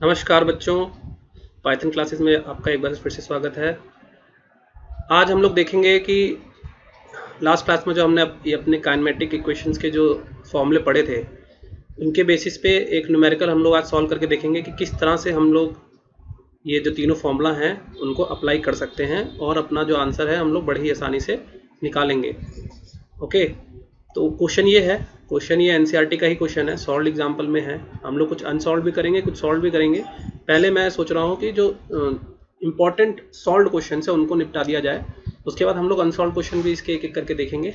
नमस्कार बच्चों, Python classes में आपका एक बार फिर से स्वागत है। आज हम लोग देखेंगे कि लास्ट क्लास में जो हमने ये अपने काइनेमेटिक इक्वेशंस के जो फॉर्मूले पढ़े थे, उनके बेसिस पे एक न्यूमेरिकल हम लोग आज सॉल्व करके देखेंगे कि किस तरह से हम लोग ये जो तीनों फॉर्मूला हैं उनको अप्लाई कर सकते हैं और अपना जो आंसर है हम लोग बड़ी ही आसानी से निकालेंगे। ओके, तो क्वेश्चन ये एनसीईआरटी का ही क्वेश्चन है, सॉल्व एग्जाम्पल में है। हम लोग कुछ अनसॉल्व भी करेंगे, कुछ सॉल्व भी करेंगे। पहले मैं सोच रहा हूँ कि जो इम्पॉर्टेंट सॉल्व क्वेश्चन है उनको निपटा दिया जाए, उसके बाद हम लोग अनसॉल्व क्वेश्चन भी इसके एक एक करके देखेंगे।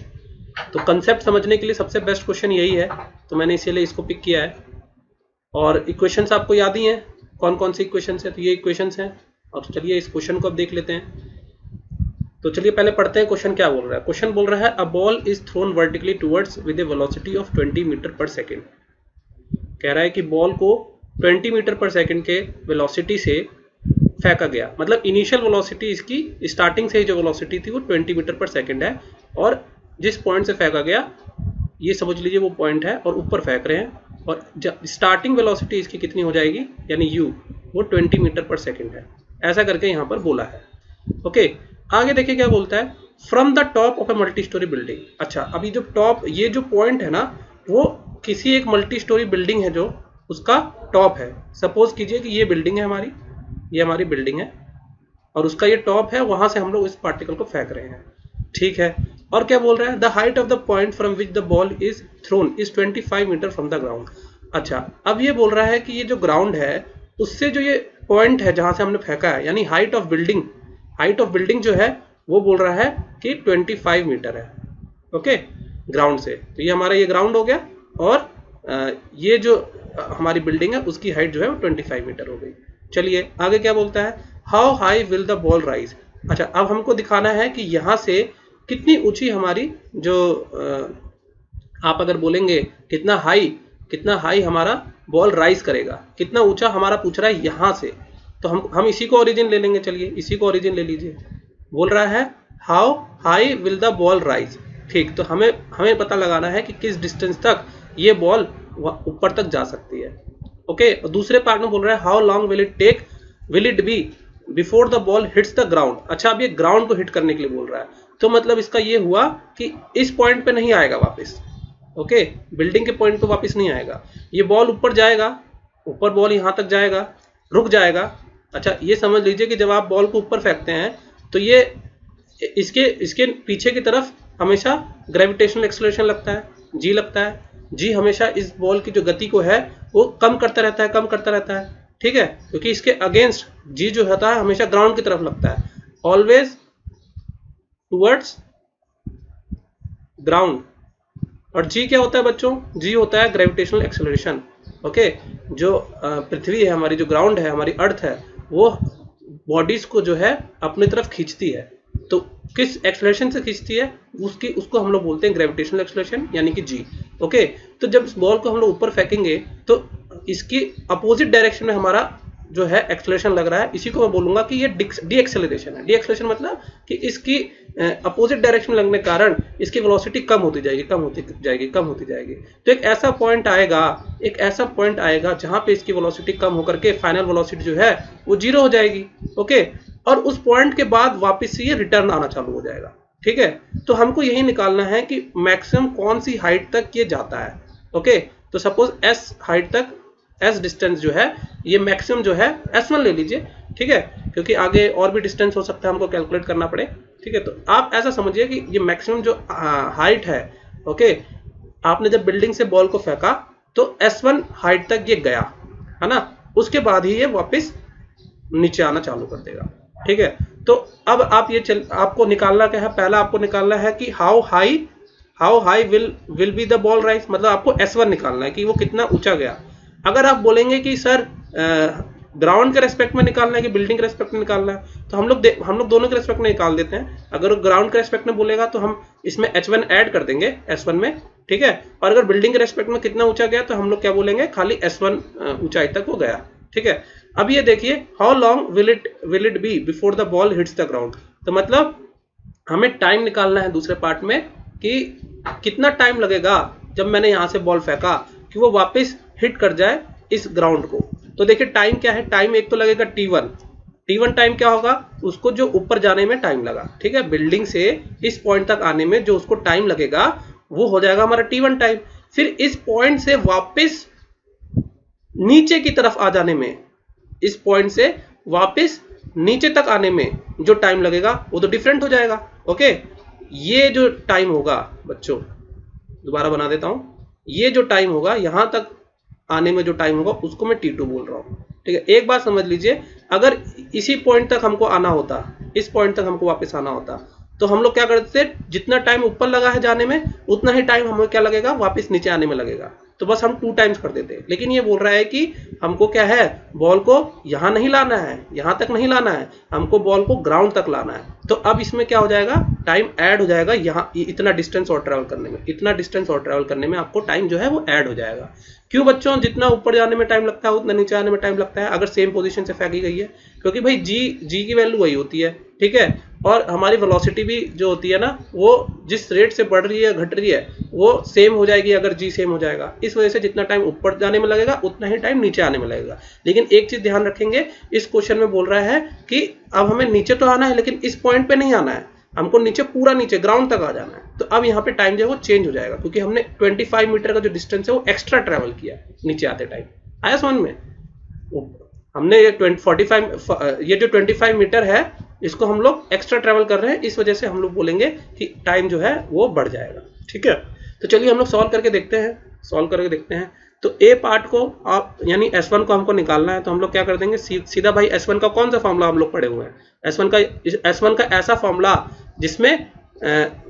तो कंसेप्ट समझने के लिए सबसे बेस्ट क्वेश्चन यही है, तो मैंने इसीलिए इसको पिक किया है। और इक्वेशंस आपको याद ही हैं, कौन कौन सी इक्वेशंस है, तो ये इक्वेशंस हैं। और चलिए इस क्वेश्चन को अब देख लेते हैं। तो चलिए पहले पढ़ते हैं क्वेश्चन क्या बोल रहा है। क्वेश्चन बोल रहा है a ball is thrown vertically towards with a velocity of 20 metre per second. कह रहा है कि बॉल को 20 मीटर पर सेकेंड के वेलोसिटी से फेंका गया, मतलब इनिशियल वेलोसिटी इसकी स्टार्टिंग से ही जो वेलोसिटी थी वो 20 मीटर पर सेकेंड है, और जिस पॉइंट से फेंका गया ये समझ लीजिए वो पॉइंट है और ऊपर फेंक रहे हैं, और स्टार्टिंग वेलोसिटी इसकी कितनी हो जाएगी यानी u, वो 20 मीटर पर सेकेंड है। ऐसा करके यहाँ पर बोला है। ओके, आगे देखिए क्या बोलता है, from the top of a multi storey building. अच्छा, अभी जो टॉप ये जो पॉइंट है ना, वो किसी एक मल्टी स्टोरी बिल्डिंग है जो उसका टॉप है। सपोज कीजिए कि ये बिल्डिंग है हमारी, ये हमारी बिल्डिंग है और उसका ये टॉप है, वहां से हम लोग इस पार्टिकल को फेंक रहे हैं। ठीक है, और क्या बोल रहा है, the height of the point from which the ball is thrown is 25 metre from the ground. अच्छा, अब ये बोल रहा है कि ये जो ग्राउंड है उससे जो ये पॉइंट है जहां से हमने फेंका है, यानी हाइट ऑफ बिल्डिंग जो है वो बोल रहा है कि 25 मीटर है। ओके, ग्राउंड से, तो ये हमारा ये ग्राउंड हो गया, और ये जो हमारी बिल्डिंग है उसकी हाइट जो है वो 25 मीटर हो गई। चलिए आगे क्या बोलता है, how high will the ball rise. अच्छा, अब हमको दिखाना है कि यहाँ से कितनी ऊंची हमारी जो आप अगर बोलेंगे कितना हाई हमारा बॉल राइज करेगा, कितना ऊंचा हमारा पूछ रहा है यहाँ से, तो हम इसी को ओरिजिन ले लेंगे। चलिए इसी को ओरिजिन ले लीजिए। बोल रहा है how high will the ball rise. ठीक, तो हमें पता लगाना है कि किस डिस्टेंस तक ये बॉल ऊपर तक जा सकती है। ओके, और दूसरे पार्ट में बोल रहा है how long will it be before the ball hits the ground. अच्छा, अब ये ग्राउंड को हिट करने के लिए बोल रहा है, तो मतलब इसका ये हुआ कि इस पॉइंट पे नहीं आएगा वापस। ओके, बिल्डिंग के पॉइंट पे वापस नहीं आएगा, ये बॉल ऊपर जाएगा, ऊपर बॉल यहां तक जाएगा, रुक जाएगा। अच्छा, ये समझ लीजिए कि जब आप बॉल को ऊपर फेंकते हैं तो ये इसके पीछे की तरफ हमेशा ग्रेविटेशनल एक्सेलरेशन लगता है, जी लगता है। जी हमेशा इस बॉल की जो गति को है वो कम करता रहता है। ठीक है, क्योंकि इसके अगेंस्ट जी जो होता है हमेशा ग्राउंड की तरफ लगता है, ऑलवेज टुवर्ड्स ग्राउंड। और जी क्या होता है बच्चों, जी होता है ग्रेविटेशनल एक्सेलरेशन। ओके, जो पृथ्वी है हमारी, जो ग्राउंड है हमारी अर्थ है, वो बॉडीज को जो है अपनी तरफ खींचती है। तो किस एक्सेलरेशन से खींचती है उसको हम लोग बोलते हैं ग्रेविटेशनल एक्सेलरेशन, यानी कि जी। ओके, तो जब इस बॉल को हम लोग ऊपर फेंकेंगे तो इसकी अपोजिट डायरेक्शन में हमारा जो है एक्सेलरेशन लग रहा है, इसी को मैं बोलूंगा कि ये डी एक्सेलरेशन है। डी एक्सेलरेशन मतलब कि इसकी अपोजिट डायरेक्शन लगने के कारण इसकी वेलोसिटी कम होती जाएगी। तो एक ऐसा पॉइंट आएगा जहां पे इसकी वेलोसिटी कम होकर के फाइनल वेलोसिटी जो है वो 0 हो जाएगी। ओके, और उस पॉइंट के बाद वापस से ये रिटर्न आना चालू हो जाएगा। ठीक है, तो हमको यही निकालना है कि मैक्सिमम कौन सी हाइट तक ये जाता है। ओके, तो सपोज एस हाइट तक, एस डिस्टेंस जो है ये मैक्सिमम जो है S1 ले लीजिए। ठीक है, क्योंकि आगे और भी डिस्टेंस हो सकता है, हमको कैलकुलेट करना पड़े। ठीक है, तो आप ऐसा समझिए कि ये मैक्सिमम जो हाइट है। ओके, आपने जब बिल्डिंग से बॉल को फेंका तो S1 हाइट तक ये गया है ना, उसके बाद ही ये वापस नीचे आना चालू कर देगा। ठीक है, तो अब आप आपको निकालना क्या है, पहला आपको निकालना है कि how high will be the ball rise, मतलब आपको S1 निकालना है कि वो कितना ऊंचा गया। अगर आप बोलेंगे कि सर ग्राउंड के रेस्पेक्ट में निकालना है कि बिल्डिंग के रेस्पेक्ट में निकालना है, तो हम लोग दोनों के रेस्पेक्ट में निकाल देते हैं। अगर ग्राउंड के रेस्पेक्ट में बोलेगा तो हम इसमें H1 ऐड कर देंगे S1 में। ठीक है, और अगर बिल्डिंग के रेस्पेक्ट में कितना ऊंचा गया तो हम लोग क्या बोलेंगे, खाली S1 ऊंचाई तक वो गया। ठीक है, अब ये देखिए how long will it be before the ball hits the ground, तो मतलब हमें टाइम निकालना है दूसरे पार्ट में कि कितना टाइम लगेगा जब मैंने यहां से बॉल फेंका कि वो वापस हिट कर जाए इस ग्राउंड को। तो देखिए टाइम क्या है, टाइम एक तो लगेगा T1 टाइम क्या होगा, उसको जो ऊपर जाने में टाइम लगा, ठीक है, बिल्डिंग से इस पॉइंट तक आने में जो उसको टाइम लगेगा वो हो जाएगा हमारा T1 टाइम। फिर इस पॉइंट से वापस नीचे की तरफ आ जाने में, इस पॉइंट से वापस नीचे तक आने में जो टाइम लगेगा वो तो डिफरेंट हो जाएगा। ओके, ये जो टाइम होगा बच्चों, दोबारा बना देता हूं, ये जो टाइम होगा यहां तक आने में जो टाइम होगा उसको मैं T2 बोल रहा हूं। ठीक है, एक बात समझ लीजिए, अगर इसी पॉइंट तक हमको आना होता, इस पॉइंट तक हमको वापस आना होता, तो हम लोग क्या करते थे, जितना टाइम ऊपर लगा है जाने में उतना ही टाइम हमें क्या लगेगा, वापस नीचे आने में लगेगा। तो बस हम 2 टाइम्स कर देते। लेकिन ये बोल रहा है कि हमको क्या है, बॉल को यहां नहीं लाना है, यहां तक नहीं लाना है, हमको बॉल को ग्राउंड तक लाना है। तो अब इसमें क्या हो जाएगा, टाइम ऐड हो जाएगा, यहाँ इतना डिस्टेंस और ट्रेवल करने में, इतना डिस्टेंस और ट्रेवल करने में आपको टाइम जो है वो ऐड हो जाएगा। क्यों बच्चों, जितना ऊपर जाने में टाइम लगता है उतना नीचे आने में टाइम लगता है, अगर सेम पोजीशन से फेंकी गई है, क्योंकि भाई जी की वैल्यू वही होती है। ठीक है, और हमारी वेलोसिटी भी जो होती है ना, वो जिस रेट से बढ़ रही है घट रही है वो सेम हो जाएगी अगर जी सेम हो जाएगा। इस वजह से जितना टाइम ऊपर जाने में लगेगा उतना ही टाइम नीचे आने में लगेगा। लेकिन एक चीज ध्यान रखेंगे, इस क्वेश्चन में बोल रहा है कि अब हमें नीचे तो आना है लेकिन इस पॉइंट पे नहीं आना है, हमको नीचे पूरा नीचे ग्राउंड तक आ जाना है। तो अब यहाँ पे टाइम जो है वो चेंज हो जाएगा, क्योंकि हमने 25 मीटर का जो डिस्टेंस है वो एक्स्ट्रा ट्रेवल किया नीचे आते टाइम। आया समझ में, हमने ये 25 मीटर है इसको हम लोग एक्स्ट्रा ट्रेवल कर रहे हैं, इस वजह से हम लोग बोलेंगे कि टाइम जो है वो बढ़ जाएगा। ठीक है, तो चलिए हम लोग सॉल्व करके देखते हैं। तो ए पार्ट को आप यानी S1 को हमको निकालना है, तो हम लोग क्या कर देंगे, सीधा भाई S1 का कौन सा फॉर्मूला हम लोग पढ़े हुए हैं, S1 का ऐसा फॉर्मूला जिसमें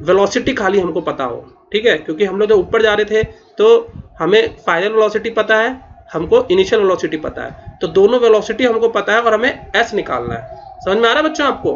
वेलोसिटी खाली हमको पता हो। ठीक है, क्योंकि हम लोग जब ऊपर जा रहे थे तो हमें फाइनल वेलोसिटी पता है, हमको इनिशियल वेलोसिटी पता है, तो दोनों वेलोसिटी हमको पता है और हमें S निकालना है। समझ में आ रहा है बच्चों आपको?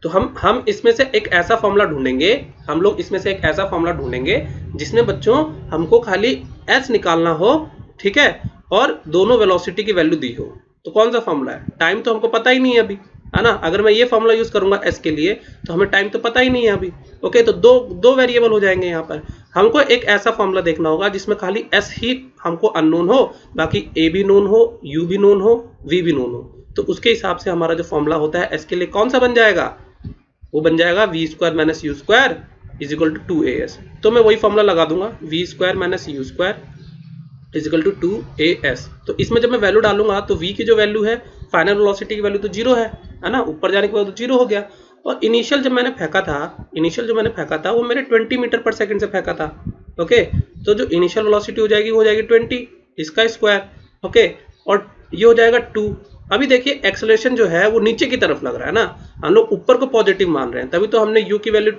तो हम इसमें से एक ऐसा फॉर्मूला ढूंढेंगे, हम लोग इसमें से एक ऐसा फॉर्मूला ढूंढेंगे जिसमें बच्चों हमको खाली S निकालना हो, ठीक है, और दोनों वेलोसिटी की वैल्यू दी हो। तो कौन सा फॉर्मूला है, टाइम तो हमको पता ही नहीं है अभी, है ना। अगर मैं ये फॉर्मूला यूज करूंगा S के लिए तो हमें टाइम तो पता ही नहीं है अभी। ओके, तो दो वेरिएबल हो जाएंगे यहाँ पर। हमको एक ऐसा फॉर्मूला देखना होगा जिसमें खाली S ही हमको अननोन हो, बाकी A भी नोन हो, U भी नोन हो, V भी नोन हो। तो उसके हिसाब से हमारा जो फॉर्मूला होता है S के लिए कौन सा बन जाएगा, वो बन जाएगा v² - u² = 2as। तो मैं वही फॉर्मूला लगा दूंगा, v² - u² = 2as। तो इसमें जब मैं वैल्यू डालूंगा तो v की जो वैल्यू है, फाइनल वेलोसिटी की वैल्यू तो 0 है ना, ऊपर जाने के बाद तो 0 हो गया। और इनिशियल जो मैंने फेंका था वो मेरे 20 मीटर पर सेकंड से फेंका था। ओके, तो जो इनिशियल वेलोसिटी हो जाएगी 20, इसका स्क्वायर। ओके, और ये हो जाएगा 2। अभी देखिए एक्सेलरेशन जो है वो नीचे की तरफ लग रहा है ना, हम लोग ऊपर को पॉजिटिव मान रहे हैं, तभी तो हमने u की वैल्यू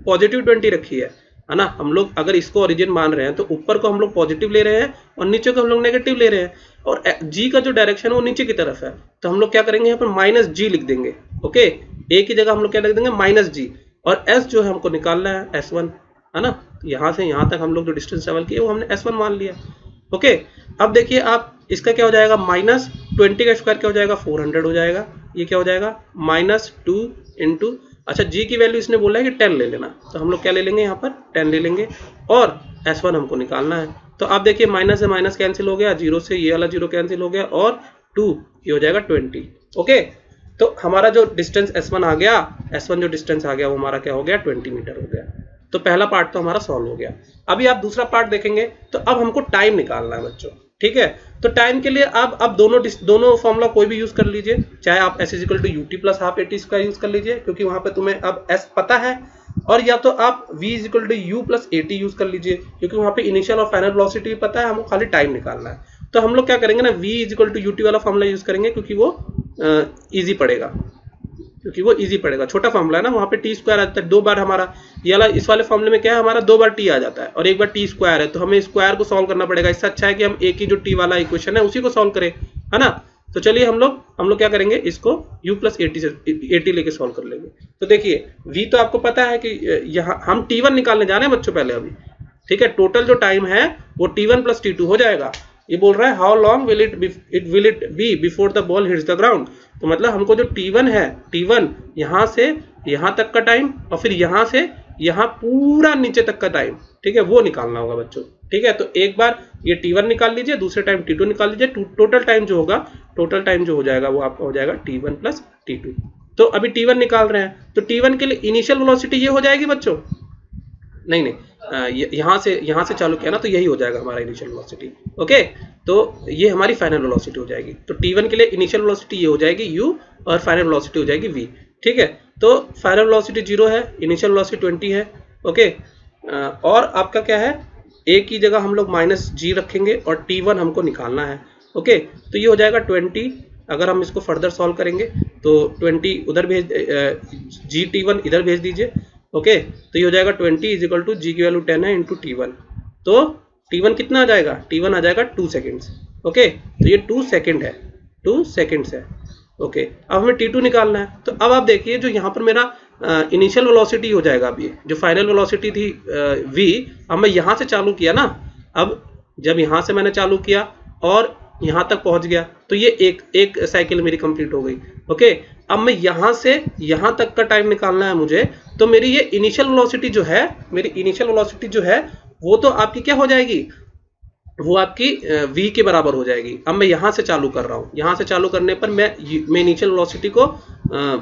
+20 रखी है ना। हम लोग अगर इसको ओरिजिन मान रहे हैं तो ऊपर को हम लोग पॉजिटिव ले रहे हैं और नीचे को हम लोग नेगेटिव ले रहे हैं, और g का जो डायरेक्शन है वो नीचे की तरफ है। तो हम लोग क्या करेंगे, यहाँ पर -g लिख देंगे। ओके, a की जगह हम लोग क्या लिख देंगे, -g, और s जो है हमको निकालना है S1, है ना। यहाँ से यहाँ तक हम लोग जो डिस्टेंस ट्रेवल किए वो हमने S1 मान लिया। ओके, अब देखिए आप इसका क्या हो जाएगा, -20 का स्क्वायर क्या हो जाएगा, 400 हो जाएगा। ये क्या हो जाएगा, -2 × अच्छा g की वैल्यू इसने बोला है कि 10 ले लेना, तो हम लोग क्या ले लेंगे, यहाँ पर 10 ले लेंगे, और S1 हमको निकालना है। तो आप देखिए माइनस से माइनस कैंसिल हो गया, 0 से ये वाला 0 कैंसिल हो गया, और 2 ये हो जाएगा 20। ओके, तो हमारा जो डिस्टेंस S1 आ गया, S1 जो डिस्टेंस आ गया वो हमारा क्या हो गया, 20 मीटर हो गया। तो पहला पार्ट तो हमारा सॉल्व हो गया। अभी आप दूसरा पार्ट देखेंगे, तो अब हमको टाइम निकालना है बच्चों। ठीक है, तो टाइम के लिए आप दोनों फॉर्मूला कोई भी यूज कर लीजिए, चाहे आप S = ut + ½ at² यूज कर लीजिए, क्योंकि वहां पे तुम्हें अब S पता है, और या तो आप v = u + at यूज कर लीजिए, क्योंकि वहां पे इनिशियल और फाइनल वेलोसिटी भी पता है, हमको खाली टाइम निकालना है। तो हम लोग क्या करेंगे ना, v = ut वाला फॉर्मूला यूज करेंगे, क्योंकि वो इजी पड़ेगा, छोटा फॉर्मूला है ना, वहाँ पे t² आता है 2 बार। हमारा ये वाला, इस वाले फॉर्मूले में क्या है, हमारा 2 बार t आ जाता है और 1 बार t² है, तो हमें स्क्वायर को सॉल्व करना पड़ेगा। इससे अच्छा है कि हम एक ही जो t वाला इक्वेशन है उसी को सॉल्व करें, है ना। तो चलिए हम लोग क्या करेंगे, इसको u + at लेके सॉल्व कर लेंगे। तो देखिए v तो आपको पता है कि यहाँ हम t1 निकालने जा रहे हैं बच्चों पहले अभी। ठीक है, टोटल जो टाइम है वो t1 + t2 हो जाएगा। ये बोल रहा है how long will it be before the ball hits the ground. तो मतलब हमको जो T1 है, T1 यहाँ से यहाँ तक का टाइम, और फिर यहाँ से यहाँ पूरा नीचे तक का टाइम, ठीक है, वो निकालना होगा बच्चों। ठीक है, तो एक बार ये T1 निकाल लीजिए, दूसरे टाइम T2 निकाल लीजिए, टोटल टाइम जो होगा, टोटल टाइम जो हो जाएगा वो आपका हो जाएगा T1 प्लस T2। तो अभी T1 निकाल रहे हैं, तो T1 के लिए इनिशियल वेलोसिटी ये हो जाएगी बच्चों, नहीं यहाँ से चालू किया ना, तो यही हो जाएगा हमारा इनिशियल वेलोसिटी। ओके, तो ये हमारी फाइनल वेलोसिटी हो जाएगी। तो T1 के लिए इनिशियल वेलोसिटी ये हो जाएगी u और फाइनल वेलोसिटी हो जाएगी v। ठीक है, तो फाइनल वेलोसिटी 0 है, इनिशियल वेलोसिटी 20 है। ओके, और आपका क्या है, a की जगह हम लोग -g रखेंगे और T1 हमको निकालना है। ओके, तो ये हो जाएगा 20। अगर हम इसको फर्दर सॉल्व करेंगे तो 20 उधर भेज, g T1 इधर भेज दीजिए। ओके, तो ये हो जाएगा 20 इजिकल टू जी की वैल्यू 10 है इंटू T1। तो T1 कितना आ जाएगा, T1 आ जाएगा 2 सेकेंड्स। ओके, तो ये 2 सेकेंड है, 2 सेकेंड्स है। ओके, अब हमें T2 निकालना है। तो अब आप देखिए जो यहाँ पर मेरा इनिशियल वेलोसिटी हो जाएगा, अब ये जो फाइनल वेलोसिटी थी v, अब मैं यहाँ से चालू किया ना, अब जब यहाँ से मैंने चालू किया और यहाँ तक पहुँच गया, तो ये एक साइकिल मेरी कंप्लीट हो गई। ओके, अब मैं यहाँ से यहाँ तक का टाइम निकालना है मुझे, तो मेरी ये इनिशियल वेलोसिटी जो है, मेरी इनिशियल वेलोसिटी जो है वो तो आपकी क्या हो जाएगी, वो आपकी v के बराबर हो जाएगी। अब मैं यहाँ से चालू कर रहा हूँ, यहाँ से चालू करने पर मैं इनिशियल वेलोसिटी को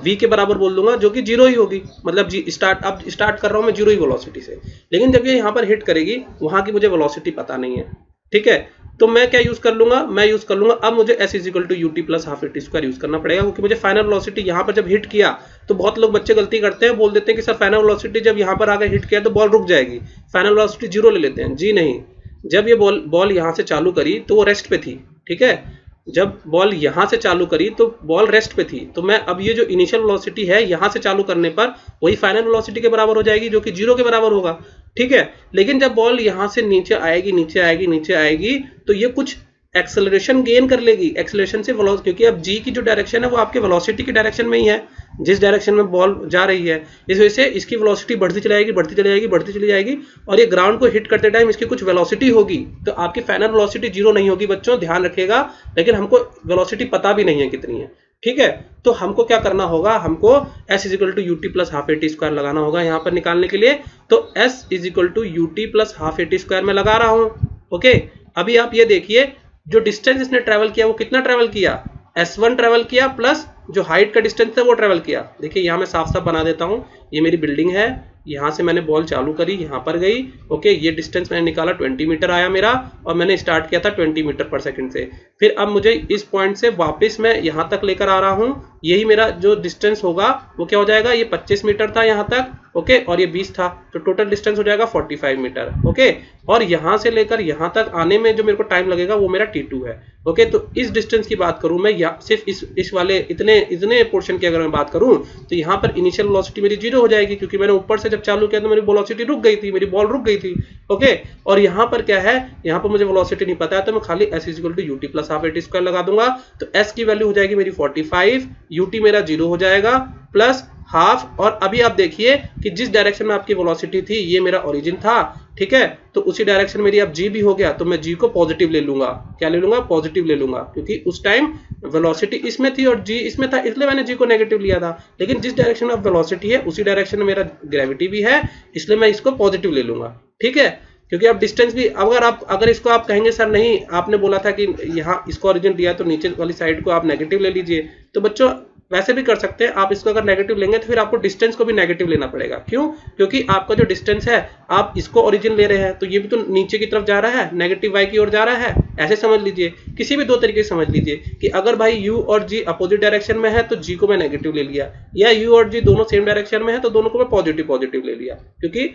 v के बराबर बोल दूंगा, जो कि 0 ही होगी। मतलब अब स्टार्ट कर रहा हूँ मैं 0 ही वेलोसिटी से, लेकिन जब ये यहाँ पर हिट करेगी, वहाँ की मुझे वेलोसिटी पता नहीं है। ठीक है, तो मैं क्या यूज कर लूंगा, मैं यूज कर लूंगा, अब मुझे s is equal to ut plus half at square use करना पड़ेगा, क्योंकि मुझे फाइनल वेलोसिटी यहाँ पर जब हिट किया, तो बहुत लोग बच्चे गलती करते हैं, बोल देते हैं कि सर फाइनल वेलोसिटी जब यहाँ पर आकर हिट किया तो बॉल रुक जाएगी, फाइनल वेलोसिटी 0 ले लेते हैं। जी नहीं, जब ये बॉल यहाँ से चालू करी तो वो रेस्ट पे थी। ठीक है, जब बॉल यहाँ से चालू करी तो बॉल रेस्ट पे थी, तो मैं अब ये जो इनिशियल वेलोसिटी है यहाँ से चालू करने पर वही फाइनल वेलोसिटी के बराबर हो जाएगी, जो कि 0 के बराबर होगा। ठीक है, लेकिन जब बॉल यहाँ से नीचे आएगी, नीचे आएगी, नीचे आएगी, तो ये कुछ एक्सेलरेशन गेन कर लेगी, एक्सेलरेशन से वेलोसिटी, क्योंकि अब जी की जो डायरेक्शन है वो आपके वेलोसिटी की डायरेक्शन में ही है, जिस डायरेक्शन में बॉल जा रही है। इस वजह से इसकी वेलोसिटी बढ़ती चली जाएगी, बढ़ती चली जाएगी, बढ़ती चली जाएगी, और ये ग्राउंड को हिट करते टाइम इसकी कुछ वेलोसिटी होगी। तो आपकी फाइनल वेलोसिटी 0 नहीं होगी बच्चों, ध्यान रखिएगा। लेकिन हमको वेलोसिटी पता भी नहीं है कितनी है। ठीक है, तो हमको क्या करना होगा, हमको s is equal to ut plus half at square लगाना होगा यहाँ पर निकालने के लिए। तो s is equal to ut plus half at square में लगा रहा हूँ। ओके, अभी आप ये देखिए जो डिस्टेंस इसने ट्रेवल किया वो कितना ट्रेवल किया, s1 ट्रेवल किया प्लस जो हाइट का डिस्टेंस है वो ट्रेवल किया। देखिए यहाँ मैं साफ साफ बना देता हूँ, ये मेरी बिल्डिंग है, यहाँ से मैंने बॉल चालू करी, यहाँ पर गई। ओके, ये डिस्टेंस मैंने निकाला 20 मीटर आया मेरा, और मैंने स्टार्ट किया था 20 मीटर पर सेकंड से। फिर अब मुझे इस पॉइंट से वापस मैं यहाँ तक लेकर आ रहा हूँ, यही मेरा जो डिस्टेंस होगा वो क्या हो जाएगा, ये 25 मीटर था यहाँ तक। ओके, और ये 20 था, तो टोटल डिस्टेंस हो जाएगा 45 मीटर। ओके, और यहाँ से लेकर यहाँ तक आने में जो मेरे को टाइम लगेगा वो मेरा T2 है। ओके, तो इस डिस्टेंस की बात करूँ मैं, सिर्फ इस वाले इतने पोर्शन की अगर मैं बात करूँ, तो यहाँ पर इनिशियल वेलोसिटी मेरी 0 हो जाएगी, क्योंकि मैंने ऊपर से जब चालू किया तो मेरी वेलोसिटी रुक गई थी, मेरी बॉल रुक गई थी। ओके, और यहाँ पर क्या है, यहाँ पर मुझे वेलोसिटी नहीं पता है, तो मैं खाली s is equal to ut plus half at square लगा दूंगा। तो s की वैल्यू हो जाएगी मेरी 45, ut मेरा 0 हो जाएगा प्लस हाफ। और अभी आप देखिए कि जिस डायरेक्शन में आपकी वेलोसिटी थी ये मेरा ओरिजिन था। ठीक है, तो उसी डायरेक्शन मेरी अब g भी हो गया, तो मैं g को पॉजिटिव ले लूंगा। क्या ले लूंगा, पॉजिटिव ले लूंगा, क्योंकि उस टाइम वेलोसिटी इसमें थी और g इसमें था, इसलिए मैंने g को नेगेटिव लिया था। लेकिन जिस डायरेक्शन में अब वेलोसिटी है उसी डायरेक्शन में मेरा ग्रेविटी भी है, इसलिए मैं इसको पॉजिटिव ले लूंगा। ठीक है, क्योंकि अब डिस्टेंस भी अगर इसको आप कहेंगे सर नहीं, आपने बोला था कि यहाँ इसको ओरिजिन दिया तो नीचे वाली साइड को आप नेगेटिव ले लीजिए, तो बच्चों वैसे भी कर सकते हैं आप। इसको अगर नेगेटिव लेंगे तो फिर आपको डिस्टेंस को भी नेगेटिव लेना पड़ेगा। क्यों, क्योंकि आपका जो डिस्टेंस है आप इसको ओरिजिन ले रहे हैं, तो ये भी तो नीचे की तरफ जा रहा है, नेगेटिव y की ओर जा रहा है। ऐसे समझ लीजिए, किसी भी दो तरीके से समझ लीजिए कि अगर भाई u और g अपोजिट डायरेक्शन में है तो g को मैं नेगेटिव ले लिया, या u और g दोनों सेम डायरेक्शन में है तो दोनों को मैं पॉजिटिव ले लिया। क्योंकि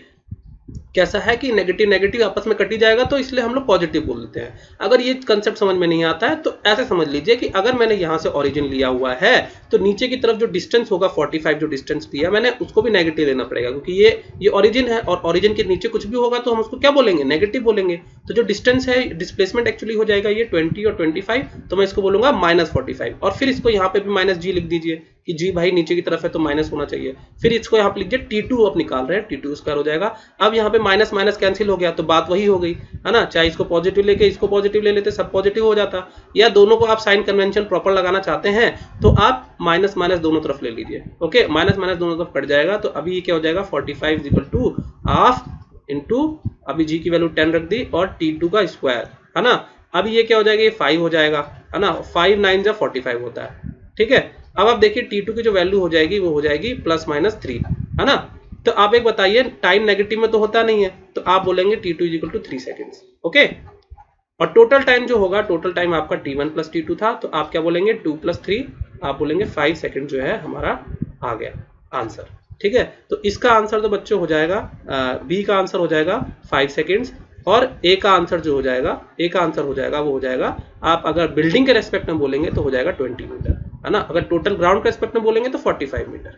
कैसा है कि नेगेटिव नेगेटिव आपस में कटी जाएगा, तो इसलिए हम लोग पॉजिटिव बोल देते हैं। अगर ये कंसेप्ट समझ में नहीं आता है तो ऐसे समझ लीजिए कि अगर मैंने यहाँ से ओरिजिन लिया हुआ है तो नीचे की तरफ जो डिस्टेंस होगा 45 जो डिस्टेंस लिया मैंने उसको भी नेगेटिव लेना पड़ेगा, क्योंकि ये ओरिजिन है और ओरिजिन के नीचे कुछ भी होगा तो हम उसको क्या बोलेंगे, नेगेटिव बोलेंगे। तो जो डिस्टेंस है डिस्प्लेसमेंट एक्चुअली हो जाएगा ये 20 और 25, तो मैं इसको बोलूंगा -45, और फिर इसको यहाँ पे भी -g लिख दीजिए, कि जी भाई नीचे की तरफ है तो माइनस होना चाहिए। फिर इसको यहाँ पे लिख दिया T2 आप निकाल रहे हैं, T2 स्क्वायर हो जाएगा। अब यहाँ पे माइनस माइनस कैंसिल हो गया तो बात वही हो गई है ना, चाहे इसको पॉजिटिव लेके इसको पॉजिटिव ले लेते सब पॉजिटिव हो जाता, या दोनों को आप साइन कन्वेंशन प्रॉपर लगाना चाहते हैं तो आप माइनस माइनस दोनों तरफ ले लीजिए। ओके, माइनस माइनस दोनों तरफ कट जाएगा तो अभी ये क्या हो जाएगा 45 इक्वल टू हाफ इंटू, अभी जी की वैल्यू 10 रख दी और T2 का स्क्वायर है ना। अभी ये क्या हो जाएगा, ये 5 हो जाएगा है ना, 5 9 जा 45 होता है। ठीक है, अब आप देखिए T2 की जो वैल्यू हो जाएगी वो हो जाएगी प्लस माइनस 3 है ना। तो आप एक बताइए, टाइम नेगेटिव में तो होता नहीं है तो आप बोलेंगे T2 equal to 3 seconds. Okay, और टोटल टाइम जो होगा, टोटल टाइम आपका T1 प्लस T2 था तो आप क्या बोलेंगे 2 प्लस 3, आप बोलेंगे 5 सेकेंड जो है हमारा आ गया आंसर। ठीक है, तो इसका आंसर तो बच्चों हो जाएगा बी का आंसर हो जाएगा 5 सेकेंड्स, और ए का आंसर जो हो जाएगा, ए का आंसर हो जाएगा वो हो जाएगा, आप अगर बिल्डिंग के रेस्पेक्ट में बोलेंगे तो हो जाएगा 20 मीटर है ना, अगर टोटल ग्राउंड के रेस्पेक्ट में बोलेंगे तो 45 मीटर,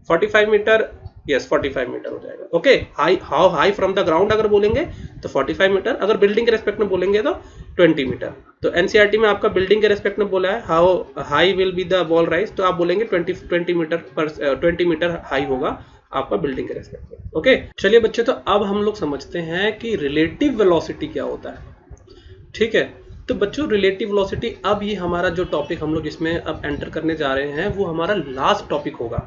45 मीटर, यस 45 मीटर हो जाएगा। Okay, high, how high from the ground अगर बोलेंगे तो 45 मीटर, अगर बिल्डिंग के रेस्पेक्ट में बोलेंगे तो 20 मीटर। तो एनसीईआरटी में आपका बिल्डिंग के रेस्पेक्ट में बोला है how high will be the ball rise, तो आप बोलेंगे 20 मीटर पर 20 मीटर हाई होगा आपका बिल्डिंग के रेस्पेक्ट में। ओके, चलिए बच्चे, तो अब हम लोग समझते हैं कि रिलेटिव वेलोसिटी क्या होता है। ठीक है, तो बच्चों रिलेटिव वेलोसिटी, अब ये हमारा जो टॉपिक हम लोग इसमें अब एंटर करने जा रहे हैं वो हमारा लास्ट टॉपिक होगा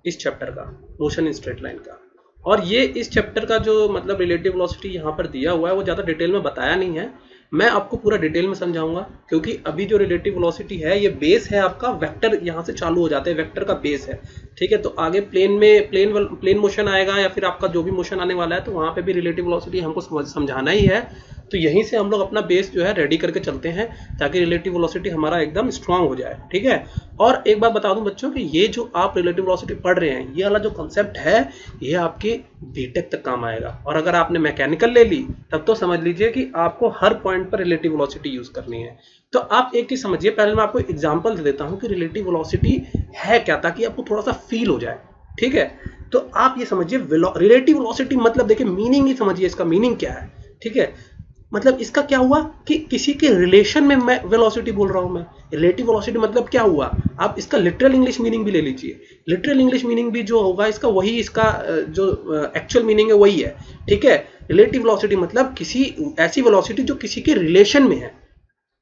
इस चैप्टर का, मोशन इन स्ट्रेट लाइन का। और ये इस चैप्टर का जो मतलब रिलेटिव वेलोसिटी यहाँ पर दिया हुआ है वो ज़्यादा डिटेल में बताया नहीं है, मैं आपको पूरा डिटेल में समझाऊंगा, क्योंकि अभी जो रिलेटिव वेलोसिटी है ये बेस है आपका, वेक्टर यहाँ से चालू हो जाते हैं, वेक्टर का बेस है। ठीक है, तो आगे प्लेन में प्लेन मोशन आएगा या फिर आपका जो भी मोशन आने वाला है तो वहाँ पे भी रिलेटिव वेलोसिटी हमको समझाना ही है। तो यहीं से हम लोग अपना बेस जो है रेडी करके चलते हैं ताकि रिलेटिव वेलोसिटी हमारा एकदम स्ट्रांग हो जाए। ठीक है, और एक बात बता दूं बच्चों कि ये जो आप रिलेटिव वेलोसिटी पढ़ रहे हैं ये वाला जो कॉन्सेप्ट है ये आपके बीटेक तक काम आएगा, और अगर आपने मैकेनिकल ले ली तब तो समझ लीजिए कि आपको हर पॉइंट पर रिलेटिव वेलोसिटी यूज करनी है। तो आप एक चीज समझिए, पहले मैं आपको एग्जांपल दे देता हूं कि रिलेटिव वेलोसिटी है क्या, ताकि आपको थोड़ा सा फील हो जाए। ठीक है, तो आप ये समझिए रिलेटिव वेलोसिटी मतलब देखिए मीनिंग ही समझिए, इसका मीनिंग क्या है। ठीक है, मतलब इसका क्या हुआ कि किसी के रिलेशन में मैं वेलोसिटी बोल रहा हूं। मैं रिलेटिव वेलोसिटी मतलब क्या हुआ, आप इसका लिटरल इंग्लिश मीनिंग भी ले लीजिए, लिटरल इंग्लिश मीनिंग भी जो होगा इसका वही, इसका जो एक्चुअल मीनिंग है वही है। ठीक है, रिलेटिव वेलोसिटी मतलब किसी ऐसी वेलोसिटी जो किसी के रिलेशन में है,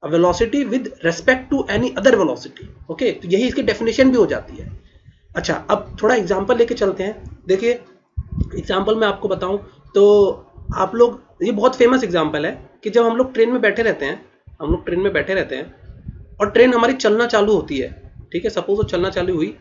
velocity with respect to any other velocity. Okay, तो यही इसकी डेफिनेशन भी हो जाती है। अच्छा, अब थोड़ा एग्जांपल लेके चलते हैं। देखिए एग्जांपल मैं आपको बताऊं तो आप लोग, ये बहुत फेमस एग्जांपल है कि जब हम लोग ट्रेन में बैठे रहते हैं, हम लोग ट्रेन में बैठे रहते हैं और ट्रेन हमारी चलना चालू होती है। ठीक है, सपोज वो चलना चालू हुई,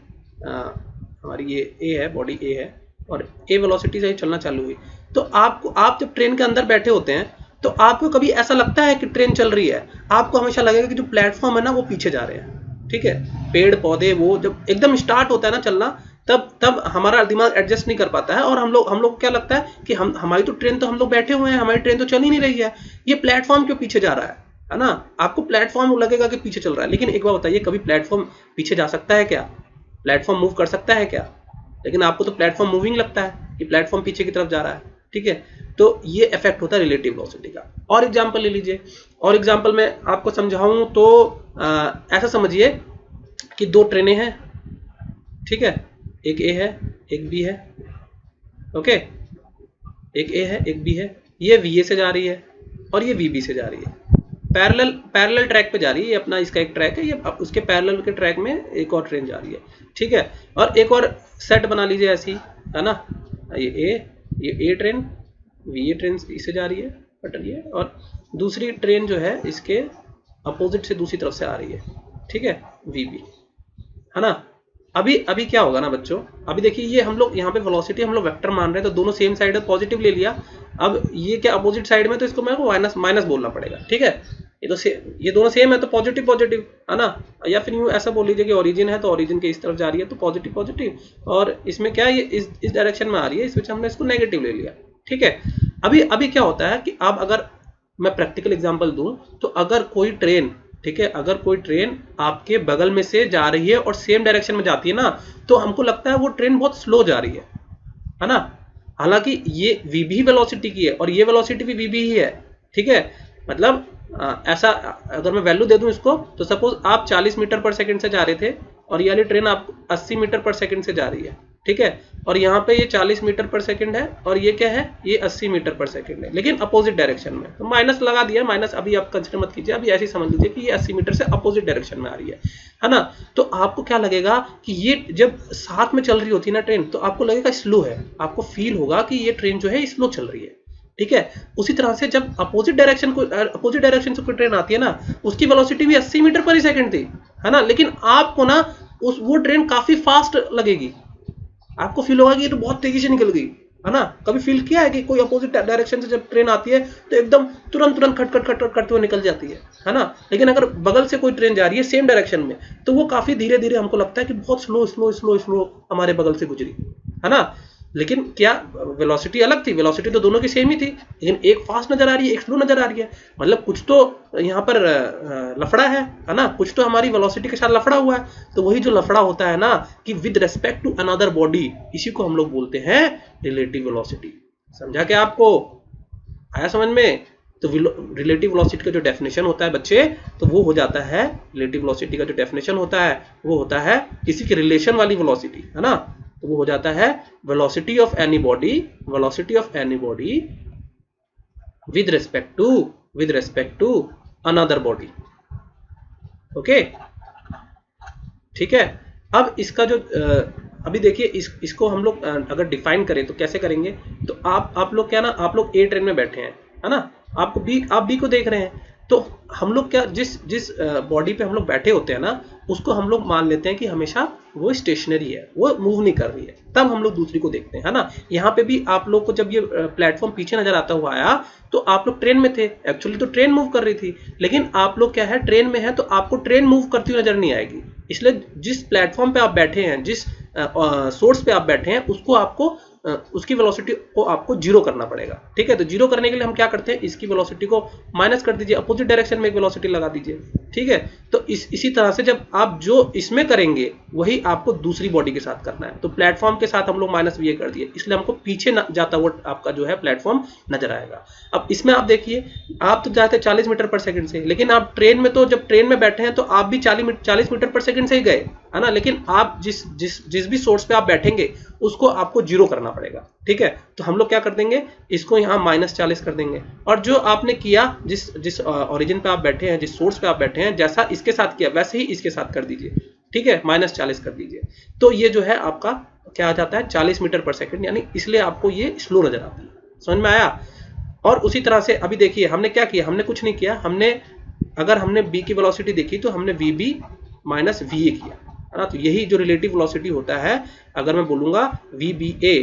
हमारी ये ए है, बॉडी ए है और ए वेलोसिटी से चलना चालू हुई, तो आप जब ट्रेन के अंदर बैठे होते हैं तो आपको कभी ऐसा लगता है कि ट्रेन चल रही है? आपको हमेशा लगेगा कि जो प्लेटफॉर्म है ना वो पीछे जा रहे हैं। ठीक है, पेड़ पौधे वो जब एकदम स्टार्ट होता है ना चलना, तब हमारा दिमाग एडजस्ट नहीं कर पाता है और हम लोग को क्या लगता है कि हमारी तो ट्रेन, तो हम लोग बैठे हुए हैं, हमारी ट्रेन तो चल ही नहीं रही है, ये प्लेटफॉर्म क्यों पीछे जा रहा है ना। आपको प्लेटफॉर्म लगेगा कि पीछे चल रहा है, लेकिन एक बार बताइए, कभी प्लेटफॉर्म पीछे जा सकता है क्या? प्लेटफॉर्म मूव कर सकता है क्या? लेकिन आपको तो प्लेटफॉर्म मूविंग लगता है कि प्लेटफॉर्म पीछे की तरफ जा रहा है। ठीक है, तो ये इफेक्ट होता है रिलेटिव वेलोसिटी का। और एग्जांपल ले लीजिए, और एग्जांपल में आपको समझाऊं तो ऐसा समझिए कि दो ट्रेनें हैं। ठीक है, एक ए है एक बी है। ओके, एक ए है एक बी है, ये वी ए से जा रही है और ये वी बी से जा रही है, पैरेलल ट्रैक पे जा रही है। ये अपना इसका एक ट्रैक है, ये उसके पैरेलल के ट्रैक में एक और ट्रेन जा रही है। ठीक है, और एक और सेट बना लीजिए ऐसी, है ना, ये ए ट्रेन, वी ए ट्रेन इससे जा रही है पटरी है, और दूसरी ट्रेन जो है इसके अपोजिट से दूसरी तरफ से आ रही है। ठीक है, वी बी, है ना। अभी क्या होगा ना बच्चों, अभी देखिए ये हम लोग यहाँ पे वेलोसिटी हम लोग वेक्टर मान रहे हैं तो दोनों सेम साइड है, पॉजिटिव ले लिया। अब ये क्या अपोजिट साइड में, तो इसको मेरे को माइनस बोलना पड़ेगा। ठीक है, ये दोनों सेम है तो पॉजिटिव पॉजिटिव, है ना। या फिर यूँ ऐसा बोल लीजिए कि ओरिजिन है तो ओरिजिन के इस तरफ जा रही है तो पॉजिटिव पॉजिटिव, और इसमें क्या है, ये इस डायरेक्शन में आ रही है, इस वजह हमने इसको नेगेटिव ले लिया। ठीक है, अभी क्या होता है कि आप, अगर मैं प्रैक्टिकल एग्जाम्पल दूं तो अगर कोई ट्रेन, ठीक है, अगर कोई ट्रेन आपके बगल में से जा रही है और सेम डायरेक्शन में जाती है ना, तो हमको लगता है वो ट्रेन बहुत स्लो जा रही है ना। हालांकि ये वीबी वेलोसिटी की है और ये वेलोसिटी भी वीबी ही है। ठीक है, मतलब ऐसा अगर मैं वैल्यू दे दूं इसको, तो सपोज आप 40 मीटर पर सेकंड से जा रहे थे और ये वाली ट्रेन आप 80 मीटर पर सेकंड से जा रही है, ठीक है, और यहाँ पे ये 40 मीटर पर सेकंड है और ये क्या है, ये 80 मीटर पर सेकंड है, लेकिन अपोजिट डायरेक्शन में। तो माइनस लगा दिया, माइनस अभी आप कंसिडर मत कीजिए, अभी ऐसे समझ लीजिए कि ये 80 मीटर से अपोजिट डायरेक्शन में आ रही है ना। तो आपको क्या लगेगा कि ये जब साथ में चल रही होती है ना ट्रेन, तो आपको लगेगा स्लो है, आपको फील होगा कि ये ट्रेन जो है स्लो चल रही है, ठीक है। उसी तरह से जब अपोजिट डायरेक्शन से कोई ट्रेन आती है ना, उसकी वेलोसिटी भी 80 मीटर पर सेकंड थी, है ना, लेकिन आपको ना वो ट्रेन काफी फास्ट लगेगी, आपको फील होगा कि ये तो बहुत तेजी से निकल गई, है ना। कभी फील किया है कि कोई अपोजिट डायरेक्शन से जब ट्रेन आती है तो एकदम तुरंत खट करते हुए निकल जाती है ना। लेकिन अगर बगल से कोई ट्रेन जा रही है सेम डायरेक्शन में, तो वो काफी धीरे धीरे हमको लगता है कि बहुत स्लो हमारे बगल से गुजरी, है ना। लेकिन क्या वेलोसिटी अलग थी, वेलोसिटी तो दोनों की सेम ही थी, लेकिन एक फास्ट नजर आ रही है, एक स्लो नजर आ रही है, मतलब कुछ तो यहाँ पर लफड़ा है ना, कुछ तो हमारी वेलोसिटी के साथ लफड़ा हुआ है। तो वही जो लफड़ा होता है ना कि with respect to another body, इसी को हम लोग बोलते हैं रिलेटिव वेलोसिटी। समझा क्या आपको, आया समझ में? तो रिलेटिव वेलोसिटी का जो डेफिनेशन होता है बच्चे, तो वो हो जाता है, रिलेटिव वेलोसिटी का जो डेफिनेशन होता है वो होता है किसी के रिलेशन वाली वेलोसिटी, है ना। तो वो हो जाता है velocity of any body with respect to another body. Okay, ठीक है। अब इसका जो अभी देखिए इसको हम लोग अगर डिफाइन करें तो कैसे करेंगे, तो आप लोग क्या ना, आप लोग ए ट्रेन में बैठे हैं, है ना, आप बी को देख रहे हैं, तो हम लोग क्या जिस बॉडी पे हम लोग बैठे होते हैं ना, उसको हम लोग मान लेते हैं कि हमेशा वो स्टेशनरी है, वो मूव नहीं कर रही है, तब हम लोग दूसरी को देखते हैं, है ना। यहाँ पे भी आप लोग को जब ये प्लेटफॉर्म पीछे नजर आता हुआ आया, तो आप लोग ट्रेन में थे, एक्चुअली तो ट्रेन मूव कर रही थी, लेकिन आप लोग क्या है, ट्रेन में है, तो आपको ट्रेन मूव करती हुई नजर नहीं आएगी। इसलिए जिस प्लेटफॉर्म पे आप बैठे हैं, जिस सोर्स पे आप बैठे हैं, उसको आपको उसकी वेलोसिटी को आपको जीरो करना पड़ेगा, ठीक है। तो जीरो करने के लिए हम क्या करते हैं, इसकी वेलोसिटी को माइनस कर दीजिए, अपोजिट डायरेक्शन में एक वेलोसिटी लगा दीजिए, ठीक है। तो इसी तरह से जब आप जो इसमें करेंगे वही आपको दूसरी बॉडी के साथ करना है। तो प्लेटफॉर्म के साथ हम लोग माइनस वी कर दिए, इसलिए हमको पीछे जाता हुआ आपका जो है प्लेटफॉर्म नजर आएगा। अब इसमें आप देखिए, आप तो जाते 40 मीटर पर सेकंड से, लेकिन आप ट्रेन में, तो जब ट्रेन में बैठे हैं तो आप भी 40 मीटर पर सेकंड से ही गए, है ना, लेकिन आप जिस भी सोर्स पे आप बैठेंगे उसको आपको जीरो करना पड़ेगा, ठीक है। तो हम लोग क्या कर देंगे, इसको यहाँ -40 कर देंगे, और जो आपने किया, जिस ओरिजिन पे आप बैठे हैं, जिस सोर्स पे आप बैठे हैं, जैसा इसके साथ किया वैसे ही इसके साथ कर दीजिए, ठीक है, -40 कर दीजिए। तो ये जो है आपका क्या आ जाता है, 40 मीटर पर सेकंड, यानी इसलिए आपको ये स्लो नजर आती है। समझ में आया? और उसी तरह से अभी देखिए हमने क्या किया, हमने कुछ नहीं किया, अगर हमने बी की वेलोसिटी देखी तो हमने VB माइनस VA किया, है ना। तो यही जो रिलेटिव वेलोसिटी होता है, अगर मैं बोलूंगा VBA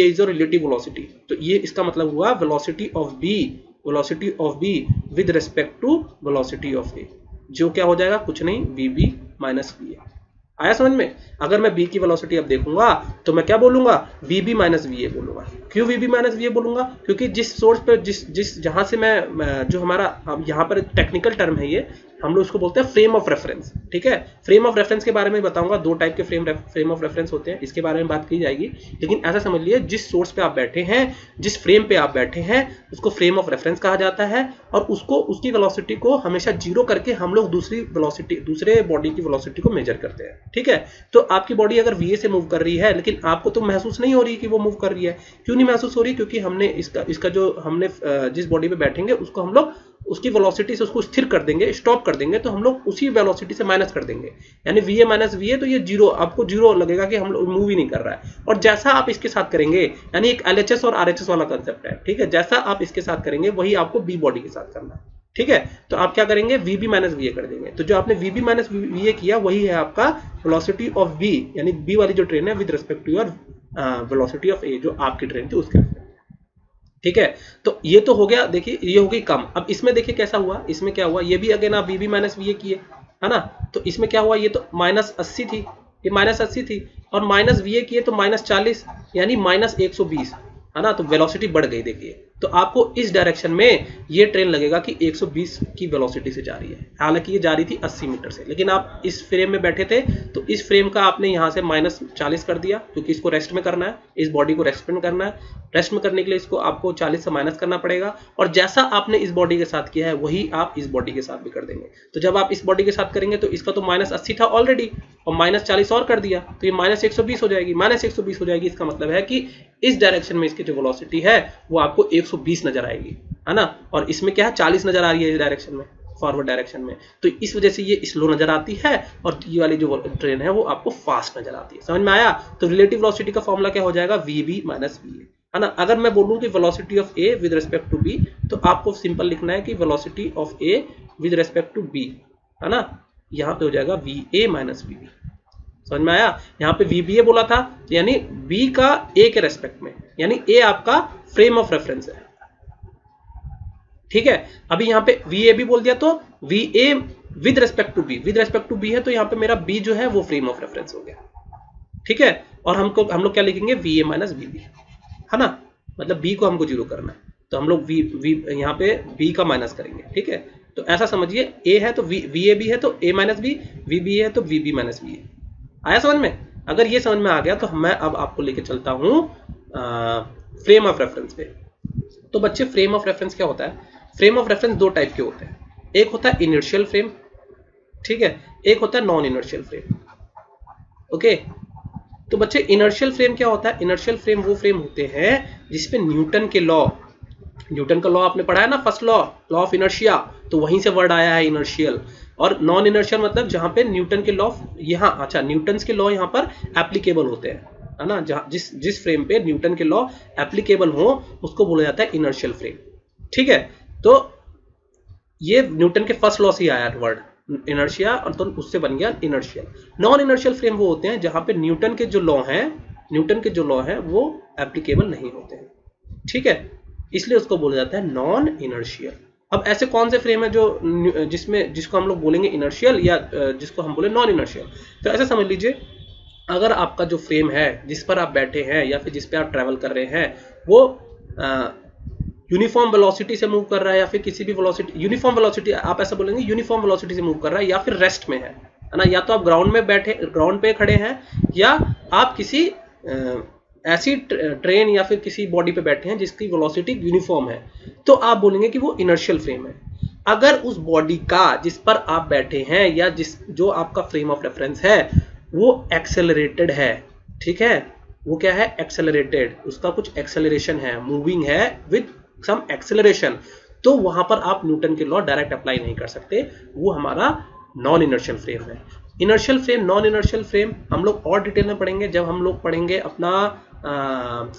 is your relative velocity, तो ये इसका मतलब हुआ velocity of B with respect to velocity of A, जो क्या हो जाएगा, कुछ नहीं, VB माइनस VA। आया समझ में? अगर मैं B की वेलोसिटी अब देखूंगा तो मैं क्या बोलूंगा, VB माइनस VA बोलूंगा। क्यों VB माइनस VA बोलूंगा? क्योंकि जिस सोर्स पे जहां से मैं जो हमारा यहाँ पर टेक्निकल टर्म है, ये हम लोग उसको बोलते हैं फ्रेम ऑफ रेफरेंस, ठीक है। फ्रेम ऑफ रेफरेंस के बारे में बताऊंगा, 2 टाइप के फ्रेम ऑफ रेफरेंस होते हैं, इसके बारे में बात की जाएगी। लेकिन ऐसा समझ लिए, जिस सोर्स पे आप बैठे हैं, जिस फ्रेम पे आप बैठे हैं, उसको फ्रेम ऑफ रेफरेंस कहा जाता है, और उसकी वेलोसिटी को हमेशा जीरो करके हम लोग दूसरे बॉडी की वेलोसिटी को मेजर करते हैं, ठीक है। तो आपकी बॉडी अगर VA से मूव कर रही है, लेकिन आपको तो महसूस नहीं हो रही कि वो मूव कर रही है। क्यों नहीं महसूस हो रही? क्योंकि हमने इसका जो हमने जिस बॉडी पे बैठेंगे उसको हम लोग उसकी वेलोसिटी से उसको स्थिर कर देंगे, स्टॉप कर देंगे, तो हम लोग उसी वेलोसिटी से माइनस कर देंगे, यानी VA माइनस VA, तो ये जीरो, आपको जीरो लगेगा कि हम लोग मूव ही नहीं कर रहा है। और जैसा आप इसके साथ करेंगे, यानी एक LHS और RHS वाला कंसेप्ट है, ठीक है, जैसा आप इसके साथ करेंगे वही आपको B बॉडी के साथ करना है, ठीक है। तो आप क्या करेंगे, VB माइनस VA कर देंगे। तो जो आपने VB माइनस VA किया वही है आपका वेलोसिटी ऑफ B, यानी B वाली जो ट्रेन है with respect to your velocity of A, जो आपकी ट्रेन थी उसके, ठीक है। तो ये तो हो गया, देखिए ये हो गई कम। अब इसमें देखिए कैसा हुआ, इसमें क्या हुआ, ये भी अगेन आप VB माइनस VA किए, है ना। तो इसमें क्या हुआ, ये तो -80 थी, ये -80 थी, और माइनस VA किए तो -40, यानी -120, है ना। तो वेलोसिटी बढ़ गई, देखिए तो आपको इस डायरेक्शन में ये ट्रेन लगेगा कि 120 की वेलोसिटी से जा रही है, हालांकि ये जा रही थी 80 मीटर से, लेकिन आप इस फ्रेम में बैठे थे तो इस फ्रेम का आपने यहाँ से -40 कर दिया, क्योंकि इसको रेस्ट में करना है, इस बॉडी को रेस्ट में करना है। रेस्ट में करने के लिए इसको आपको 40 से माइनस करना पड़ेगा, और जैसा आपने इस बॉडी के साथ किया है वही आप इस बॉडी के साथ भी कर देंगे। तो जब आप इस बॉडी के साथ करेंगे तो इसका तो -80 था ऑलरेडी, और -40 और कर दिया तो ये -120 हो जाएगी, -120 हो जाएगी। इसका मतलब है कि इस डायरेक्शन में इसकी जो वेलोसिटी है वो आपको 120 नजर आएगी, है ना, और इसमें क्या है 40 नजर आ रही है इस डायरेक्शन में, फॉरवर्ड डायरेक्शन में, तो इस वजह से ये स्लो नजर आती है और ये वाली जो ट्रेन है वो आपको फास्ट नजर आती है। समझ में आया? तो रिलेटिव वेलोसिटी का फॉर्मूला क्या हो जाएगा, VB माइनस VA, है ना। अगर मैं बोलूं कि velocity of A with respect to B, तो आपको सिंपल लिखना है कि velocity of A with respect to B, है ना, यहाँ पे हो जाएगा VA माइनस VB। समझ में आया? यहाँ पे VBA बोला था यानी B का A के रेस्पेक्ट में, यानी A आपका फ्रेम ऑफ रेफरेंस है, ठीक है। अभी यहाँ पे VAB बोल दिया तो VA with respect to B, with respect to B है तो यहाँ पे मेरा B जो है वो फ्रेम ऑफ रेफरेंस हो गया, ठीक है। और हम लोग क्या लिखेंगे, VA माइनस VB, है ना, मतलब B को हमको 0 करना है तो हम लोग यहाँ पे B का माइनस करेंगे, ठीक है। तो ऐसा समझिए A है तो VAB है तो A माइनस B, VB है तो VB माइनस VA। आया समझ में? अगर ये समझ में आ गया तो मैं अब आपको लेके चलता हूँ फ्रेम ऑफ रेफरेंस पे। तो बच्चे फ्रेम ऑफ रेफरेंस क्या होता है? फ्रेम ऑफ रेफरेंस दो टाइप के होते हैं, एक होता है इनर्शियल फ्रेम, ठीक है, एक होता है नॉन इनर्शियल फ्रेम। ओके, तो बच्चे इनर्शियल फ्रेम क्या होता है? इनर्शियल फ्रेम वो फ्रेम होते हैं जिसपे न्यूटन के लॉ, न्यूटन का लॉ आपने पढ़ा है ना, फर्स्ट लॉ ऑफ इनर्शिया, तो वहीं से वर्ड आया है इनर्शियल। और नॉन इनर्शियल मतलब जहां पे न्यूटन के लॉ यहाँ, अच्छा, न्यूटन के लॉ यहाँ पर एप्लीकेबल होते हैं, है ना, जहां जिस फ्रेम पे न्यूटन के लॉ एप्लीकेबल हो उसको बोला जाता है इनर्शियल फ्रेम, ठीक है। तो ये न्यूटन के फर्स्ट लॉ से ही आया वर्ड इनर्शिया, और तो उससे बन गया इनर्शियल। नॉन इनर्शियल फ्रेम वो होते हैं जहां पे न्यूटन के जो लॉ हैं वो एप्लीकेबल नहीं होते हैं, ठीक है, इसलिए उसको बोला जाता है नॉन इनर्शियल। अब ऐसे कौन से फ्रेम है जो जिसको हम लोग बोलेंगे इनर्शियल या जिसको हम बोले नॉन इनर्शियल? तो ऐसे समझ लीजिए, अगर आपका जो फ्रेम है जिस पर आप बैठे हैं या फिर जिस पे आप ट्रैवल कर रहे हैं वो यूनिफॉर्म वेलोसिटी से मूव कर रहा है, या फिर किसी भी वेलोसिटी, यूनिफॉर्म वेलोसिटी आप ऐसा बोलेंगे, यूनिफॉर्म वेलोसिटी से मूव कर रहा है, या फिर रेस्ट में है ना, या तो आप ग्राउंड पे खड़े हैं, या आप किसी ऐसी ट्रेन या फिर किसी बॉडी पे बैठे हैं जिसकी वेलोसिटी यूनिफॉर्म है, तो आप बोलेंगे कि वो इनर्शियल फ्रेम है। अगर उस बॉडी का जिस पर आप बैठे हैं या जो आपका फ्रेम ऑफ रेफरेंस है वो एक्सेलरेटेड है, ठीक है, वो क्या है, एक्सेलरेटेड, उसका कुछ एक्सेलरेशन है, मूविंग है विद सम एक्सेलरेशन, तो वहां पर आप न्यूटन के लॉ डायरेक्ट अप्लाई नहीं कर सकते, वो हमारा नॉन इनर्शियल फ्रेम है। Inertial frame, non inertial frame हम लोग और डिटेल में पढ़ेंगे जब हम लोग पढ़ेंगे अपना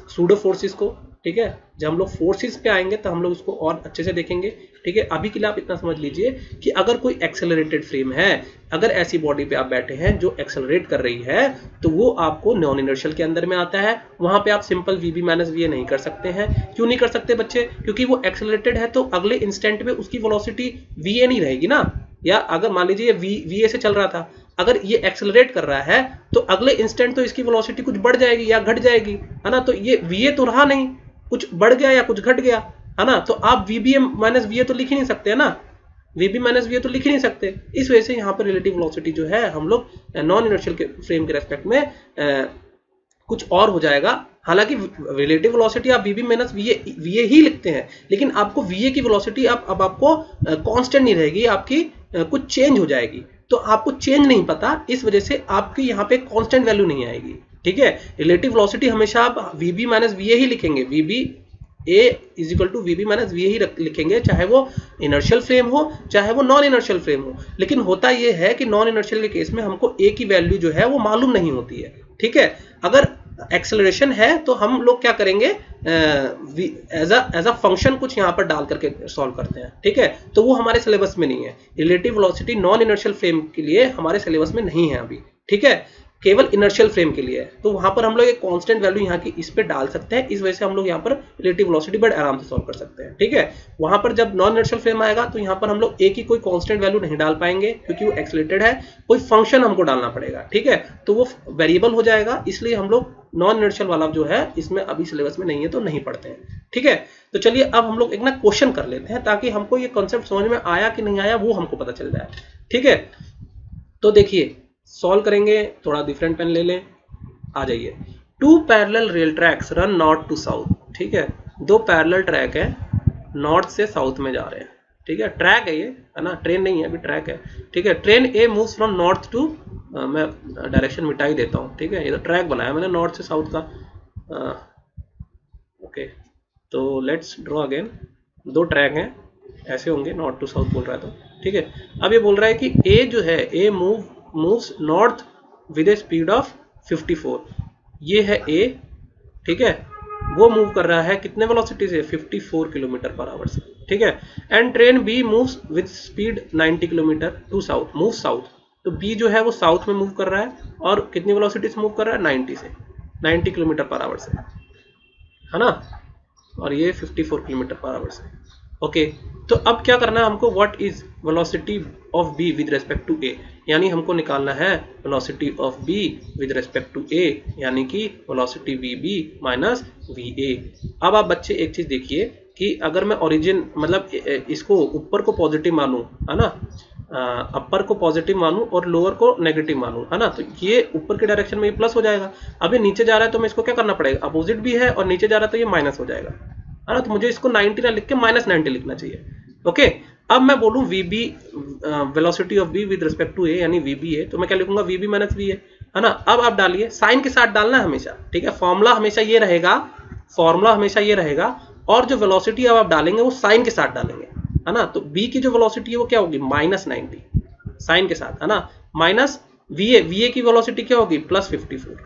सूडो फोर्सेस को, ठीक है। जब हम लोग फोर्सेस पे आएंगे तो हम लोग उसको और अच्छे से देखेंगे, ठीक है। अभी के लिए आप इतना समझ लीजिए कि अगर कोई एक्सेलरेटेड फ्रेम है, अगर ऐसी बॉडी पे आप बैठे हैं जो एक्सेलरेट कर रही है, तो वो आपको नॉन इनर्शियल के अंदर में आता है। वहां पे आप सिंपल VB माइनस VA नहीं कर सकते हैं। क्यों नहीं कर सकते बच्चे? क्योंकि वो एक्सेलरेटेड है तो अगले इंस्टेंट में उसकी वेलोसिटी VA नहीं रहेगी ना, या अगर मान लीजिए VA से चल रहा था, अगर ये एक्सेलरेट कर रहा है तो अगले इंस्टेंट तो इसकी वेलोसिटी कुछ बढ़ जाएगी या घट जाएगी, है ना, तो ये VA तो रहा नहीं, कुछ बढ़ गया या कुछ घट गया, है ना, तो आप VB माइनस VA तो लिख ही नहीं सकते, है ना, VB माइनस VA तो लिख ही नहीं सकते। इस वजह से यहाँ पर रिलेटिव वेलोसिटी जो है हम लोग नॉन इनर्शियल के फ्रेम के रेस्पेक्ट में कुछ और हो जाएगा। हालांकि रिलेटिव वेलोसिटी आप VB माइनस VA ही लिखते हैं, लेकिन आपको VA की वेलोसिटी अब आपको कांस्टेंट नहीं रहेगी, आपकी कुछ चेंज हो जाएगी, तो आपको चेंज नहीं पता, इस वजह से आपकी यहाँ पे कांस्टेंट वैल्यू नहीं आएगी, ठीक है। रिलेटिव वेलोसिटी हमेशा आप VB माइनस VA ही लिखेंगे, VB A is equal to VB minus VA ही लिखेंगे, चाहे वो इनर्शियल फ्रेम हो चाहे वो नॉन इनर्शियल फ्रेम हो। लेकिन होता ये है कि नॉन इनर्शियल के केस में हमको A की वैल्यू जो है वो मालूम नहीं होती है, ठीक है। अगर एक्सेलरेशन है तो हम लोग क्या करेंगे, एज अ फंक्शन कुछ यहाँ पर डाल करके सॉल्व करते हैं, ठीक है, तो वो हमारे सिलेबस में नहीं है। Relative velocity non inertial frame के लिए हमारे सिलेबस में नहीं है अभी, ठीक है। केवल इनर्शियल फ्रेम के लिए है, तो वहां पर हम लोग एक कांस्टेंट वैल्यू यहाँ की इस पे डाल सकते हैं। इस वजह से हम लोग यहाँ पर रिलेटिव वेलोसिटी बड़े आराम से सॉल्व कर सकते हैं। ठीक है, वहां पर जब नॉन इनर्शियल फ्रेम आएगा तो यहाँ पर हम लोग एक ही कोई कांस्टेंट वैल्यू नहीं डाल पाएंगे, क्योंकि वो एक्सेलरेटेड है, कोई फंक्शन हमको डालना पड़ेगा। ठीक है, तो वो वेरिएबल हो जाएगा, इसलिए हम लोग नॉन इनर्शियल वाला जो है इसमें अभी सिलेबस में नहीं है तो नहीं पढ़ते हैं। ठीक है, तो चलिए अब हम लोग एक ना क्वेश्चन कर लेते हैं, ताकि हमको ये कॉन्सेप्ट समझ में आया कि नहीं आया वो हमको पता चल जाए। ठीक है, तो देखिए सॉल्व करेंगे, थोड़ा डिफरेंट पेन ले लें, आ जाइए। Two parallel rail tracks run north to south. ठीक है, दो पैरेलल ट्रैक है, नॉर्थ से साउथ में जा रहे हैं। ठीक है, ट्रैक है ये, है ना, ट्रेन नहीं है, अभी ट्रैक है। ठीक है, train A moves from north to, मैं डायरेक्शन मिटा ही देता हूँ। ठीक है, ये तो ट्रैक बनाया मैंने नॉर्थ से साउथ का। ओके, तो लेट्स ड्रॉ अगेन। दो ट्रैक हैं, ऐसे होंगे, नॉर्थ टू साउथ बोल रहा है तो। ठीक है, अब ये बोल रहा है कि ए जो है, A moves north with a speed of 54। ये है ए, ठीक है, वो मूव कर रहा है कितने वेलोसिटी से, 54 किलोमीटर पर आवर से। ठीक है, and train B moves with speed 90 kilometre to south, move south. तो बी जो है वो साउथ में मूव कर रहा है, और कितनी वेलोसिटी से मूव कर रहा है, 90 से, 90 किलोमीटर पर आवर से, है ना, और ये 54 किलोमीटर पर आवर से। ओके, तो अब क्या करना है हमको, what is velocity of B with respect to A, यानी हमको निकालना है velocity of B with respect to A, यानी कि velocity V B minus V A. अब आप बच्चे एक चीज देखिए कि अगर मैं ओरिजिन मतलब इसको ऊपर को पॉजिटिव मानूं, है ना, अपर को पॉजिटिव मानूं और लोअर को नेगेटिव मानूं, है ना, तो ये ऊपर के डायरेक्शन में ये प्लस हो जाएगा। अभी नीचे जा रहा है तो मैं इसको क्या करना पड़ेगा, अपोजिट भी है और नीचे जा रहा है तो ये माइनस हो जाएगा, है ना, तो मुझे इसको 90 ना लिख के -90 लिखना चाहिए। ओके, अब मैं बोलूं V B, velocity of B with respect to A, यानी वी बी है, तो मैं क्या लिखूंगा, वी बी माइनस वी है ना। अब आप डालिए, साइन के साथ डालना है हमेशा। ठीक है, फॉर्मूला हमेशा ये रहेगा, फॉर्मूला हमेशा ये रहेगा, और जो वेलोसिटी अब आप डालेंगे वो साइन के साथ डालेंगे, है ना। तो बी की जो वेलोसिटी है वो क्या होगी, -90 साइन के साथ, है ना, माइनस वी ए की वेलोसिटी क्या होगी, +54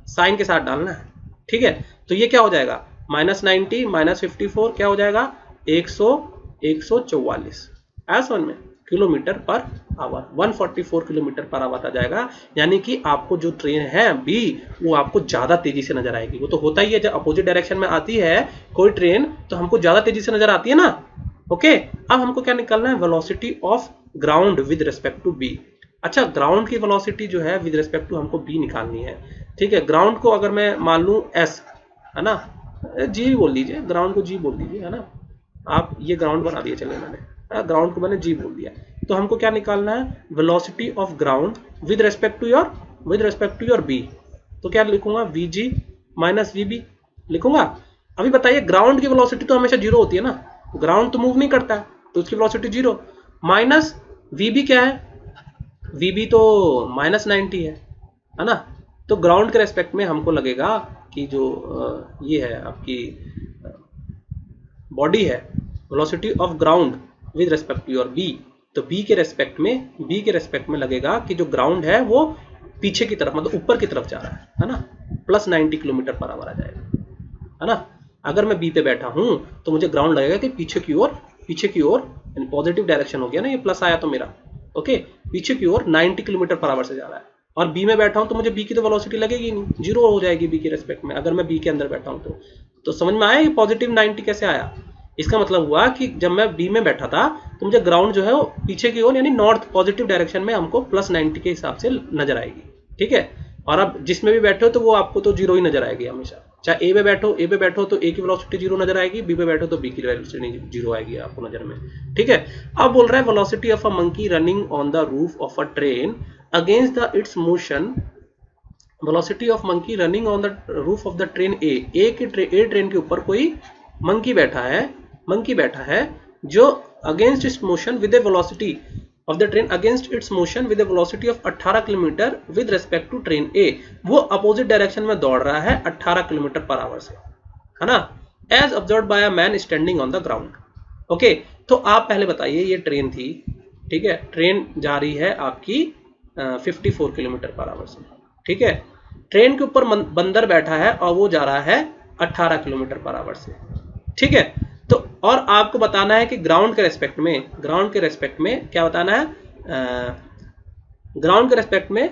साइन के साथ डालना है। ठीक है, तो ये क्या हो जाएगा, -90 -54 क्या हो जाएगा, 144 ऐसा में kilometre per hour, 144 kilometre per hour आ जाएगा। यानी कि आपको जो ट्रेन है बी, वो आपको ज्यादा तेजी से नजर आएगी। वो तो होता ही है, जब अपोजिट डायरेक्शन में आती है कोई ट्रेन तो हमको ज्यादा तेजी से नजर आती है ना। ओके, अब हमको क्या निकालना है, velocity of ground with respect to B. अच्छा, ग्राउंड की वेलोसिटी जो है विद रिस्पेक्ट टू हमको बी निकालनी है। ठीक है, ग्राउंड को अगर मैं मान लूं एस, है ना, जी बोल दीजिए, ग्राउंड को जी बोल दीजिए, है ना, आप ये ग्राउंड बना दिए, चले मैंने ग्राउंड को मैंने जी बोल दिया। तो हमको क्या निकालना है, velocity of ground with respect to your B. तो क्या लिखूंगा, V G minus V B लिखूंगा। अभी बताइए, ग्राउंड की वेलोसिटी तो हमेशा जीरो होती है ना, ग्राउंड तो मूव नहीं करता है, तो उसकी velocity zero, minus V B क्या है, वी बी तो -90 है ना। तो ग्राउंड के रेस्पेक्ट में हमको लगेगा कि जो ये है आपकी बॉडी है, velocity of ground with respect to your B, तो बी के रेस्पेक्ट में लगेगा कि जो ग्राउंड है वो पीछे की तरफ, मतलब ऊपर की तरफ जा रहा है ना, +90 किलोमीटर पर आवर आ जाएगा, है ना। अगर मैं बी पे बैठा हूं तो मुझे ग्राउंड लगेगा कि पीछे की ओर यानी पॉजिटिव डायरेक्शन हो गया ना, ये प्लस आया तो मेरा, ओके, पीछे की ओर 90 किलोमीटर पर आवर से जा रहा है। और बी में बैठा हूं तो मुझे बी की तो वेलोसिटी लगेगी नहीं, जीरो हो जाएगी बी के रेस्पेक्ट में, अगर मैं बी के अंदर बैठा हूं तो समझ में आया ये पॉजिटिव 90 कैसे आया। इसका मतलब हुआ कि जब मैं बी में बैठा था तो मुझे ग्राउंड जो है वो पीछे की ओर यानी नॉर्थ पॉजिटिव डायरेक्शन में हमको +90 के हिसाब से नजर आएगी। ठीक है, और अब जिसमें भी बैठे हो तो वो आपको तो जीरो ही नजर आएगी हमेशा, चाहे ए पे बैठो तो ए की वेलोसिटी जीरो नजर आएगी, बी पे बैठो तो बी की वेलोसिटी जीरो आएगी आपको नजर में। ठीक है, अब बोल रहा है velocity of a monkey running on the roof of a train against it's motion, velocity of monkey running on the roof of the train A train के ऊपर कोई मंकी बैठा है जो against it's motion with a velocity of the train against its motion with a velocity of 18 kilometre with respect to train A, वो opposite direction में दौड़ रहा है 18 किलोमीटर पर आवर से, है ना, as observed by a man standing on the ground। Okay, तो आप पहले बताइए, ये ट्रेन थी, ठीक है, ट्रेन जा रही है आपकी 54 किलोमीटर पर आवर से। ठीक है, ट्रेन के ऊपर बंदर बैठा है और वो जा रहा है 18 किलोमीटर पर आवर से। ठीक है, तो और आपको बताना है कि ग्राउंड के रेस्पेक्ट में क्या बताना है, ग्राउंड के रेस्पेक्ट में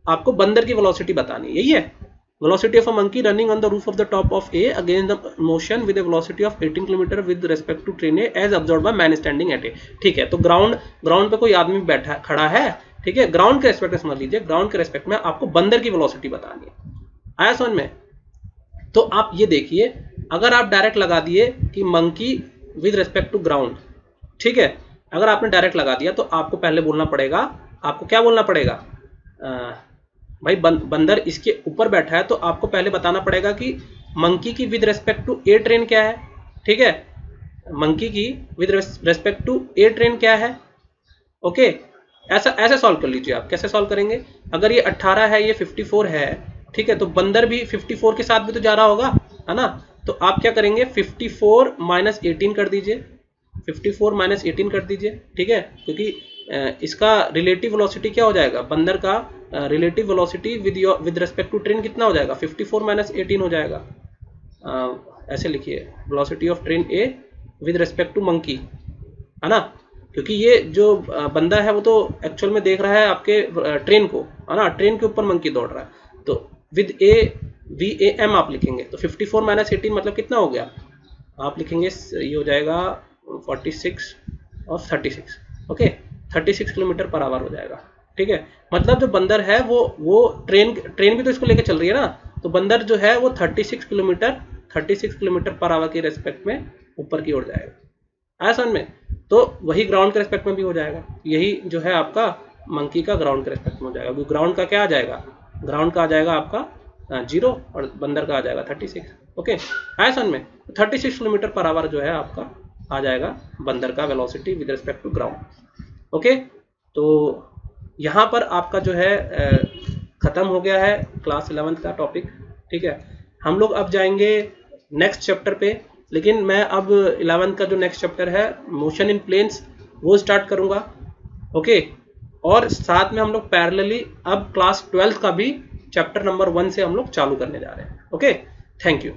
आपको बंदर की वेलोसिटी बतानी, यही है। Velocity of a monkey running on the roof of the top of A against the motion with a velocity of 18 kilometre with respect to train A as observed by man standing at A. ठीक है, तो ground पे कोई आदमी बैठा खड़ा है, ठीक है, ग्राउंड के रेस्पेक्ट में समझ लीजिए, ग्राउंड के रेस्पेक्ट में आपको बंदर की वेलोसिटी बतानी है। आया समझ में? तो आप ये देखिए, अगर आप डायरेक्ट लगा दिए कि monkey with respect to ground, ठीक है, अगर आपने डायरेक्ट लगा दिया तो आपको पहले बोलना पड़ेगा, आपको क्या बोलना पड़ेगा, भाई बंदर इसके ऊपर बैठा है, तो आपको पहले बताना पड़ेगा कि मंकी की with respect to A train क्या है। ठीक है, मंकी की with respect to A train क्या है। ओके, ऐसा सॉल्व कर लीजिए। आप कैसे सॉल्व करेंगे, अगर ये 18 है, ये 54 है, ठीक है, तो बंदर भी 54 के साथ भी तो जा रहा होगा, है ना। तो आप क्या करेंगे, 54 माइनस 18 कर दीजिए, 54 माइनस 18 कर दीजिए, ठीक है, क्योंकि इसका रिलेटिव वेलोसिटी क्या हो जाएगा, बंदर का relative velocity with respect to train कितना हो जाएगा, 54 माइनस 18 हो जाएगा। ऐसे लिखिए, velocity of train A with respect to monkey, है ना, क्योंकि ये जो बंदा है वो तो एक्चुअल में देख रहा है आपके ट्रेन को, है ना, ट्रेन के ऊपर मंकी दौड़ रहा है। तो with A V A M आप लिखेंगे, तो 54 माइनस 18 मतलब कितना हो गया, आप लिखेंगे ये हो जाएगा 46 और 36, ओके, 36 किलोमीटर पर आवर हो जाएगा। ठीक है, मतलब जो बंदर है वो ट्रेन भी तो इसको लेके चल रही है ना, तो बंदर जो है वो 36 किलोमीटर पर आवर के रेस्पेक्ट में ऊपर की ओर जाएगा। आया समझ में? तो वही ग्राउंड के रेस्पेक्ट में भी हो जाएगा, यही जो है आपका मंकी का ग्राउंड के रेस्पेक्ट में हो जाएगा। ग्राउंड का क्या आ जाएगा, ग्राउंड का आ जाएगा आपका 0 और बंदर का आ जाएगा 36। ओके, आया समझ में? 36 किलोमीटर पर आवर जो है आपका आ जाएगा बंदर का velocity with respect to ground. Okay, तो यहाँ पर आपका जो है खत्म हो गया है क्लास 11th का टॉपिक। ठीक है, हम लोग अब जाएंगे नेक्स्ट चैप्टर पे, लेकिन मैं अब 11th का जो नेक्स्ट चैप्टर है मोशन इन प्लेन्स वो स्टार्ट करूंगा। ओके, और साथ में हम लोग पैरेलली अब क्लास 12th का भी चैप्टर नंबर 1 से हम लोग चालू करने जा रहे हैं। Okay, thank you.